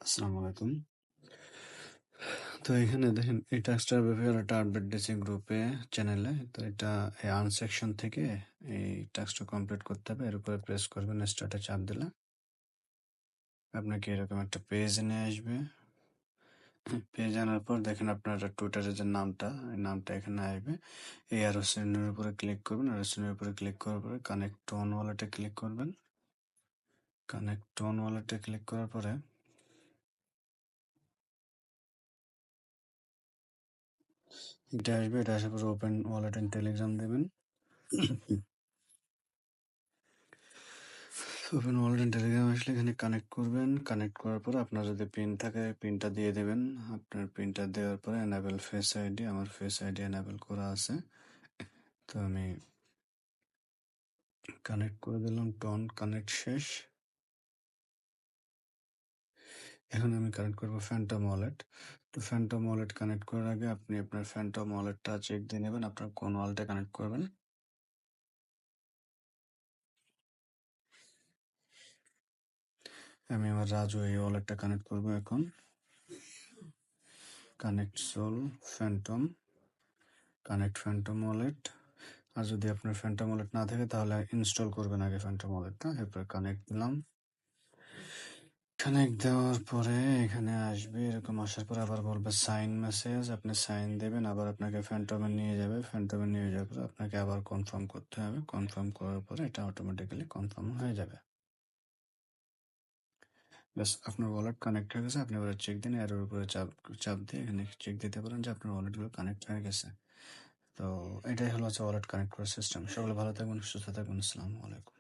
আসসালামু আলাইকুম। তো এখানে দেখেন এই টাস্কটার ব্যাপারে একটা আপডেট দিয়েছে গ্রুপে চ্যানেলে। তো এটা এই আর্ন সেকশন থেকে এই টাস্কটা কমপ্লিট করতে হবে। এর উপরে প্রেস করবেন, স্টার্টে চাপ দিলে আপনাকে এরকম একটা পেজ নিয়ে আসবে। পেজ আনার পর দেখেন আপনার টুইটারের যে নামটা, এই নামটা এখানে আসবে। এই আরো চিহ্নের উপরে ক্লিক করবেন। আরো চিহ্নের উপরে ক্লিক করার পরে কানেক্ট টোন ওয়ালেটে ক্লিক করবেন। কানেক্ট টোন ওয়ালেটে ক্লিক করার পরে এটা আসবে। এটা আসার পরে ওপেন ওয়ালেট ইন টেলিগ্রাম দেবেন। ওপেন ওয়ালেট ইন টেলিগ্রাম আসলে এখানে কানেক্ট করবেন। কানেক্ট করার পর আপনার যদি পিন থাকে পিনটা দিয়ে দেবেন। আপনার পিনটা দেওয়ার পরে এনাবেল ফেস আইডি, আমার ফেস আইডি এনাবেল করা আছে। তো আমি কানেক্ট করে দিলাম। টোন কানেক্ট শেষ। এখন আমি কানেক্ট করবো ফ্যান্টম ওয়ালেট। তো ফ্যান্টম ওয়ালেট কানেক্ট করার আগে আপনি আপনার ফ্যান্টম ওয়ালেটটা চেক দিয়ে নেবেন আপনার কোন ওয়ালেটে কানেক্ট করবেন। আমি আমার রাজু এই ওয়ালেটটা কানেক্ট করবো এখন। Connect Sol Phantom, connect Phantom wallet. আর যদি আপনার ফ্যান্টম ওয়ালেট না থাকে তাহলে ইনস্টল করবেন আগে ফ্যান্টম ওয়ালেটটা। এরপর কানেক্ট দিলাম। কানেক্ট দেওয়ার পরে এখানে আসবে, এরকম আসার পরে আবার বলবে সাইন মেসেজ। আপনি সাইন দেবেন, আবার আপনাকে ফ্যান্টমে নিয়ে যাবে। ফ্যান্টমে নিয়ে যাওয়ার পরে আপনাকে আবার কনফার্ম করতে হবে। কনফার্ম করার পরে এটা অটোমেটিক্যালি কনফার্ম হয়ে যাবে। ব্যাস, আপনার ওয়ালেট কানেক্ট হয়ে গেছে। আপনি এবার চেক দিন, এর উপরে চাপ চাপ দিয়ে এখানে চেক দিতে পারেন যে আপনার ওয়ালেটগুলো কানেক্ট হয়ে গেছে। তো এটাই হলো ওয়ালেট কানেক্ট করার সিস্টেম। সকলে ভালো থাকবেন, সুস্থ থাকবেন। আসসালামু আলাইকুম।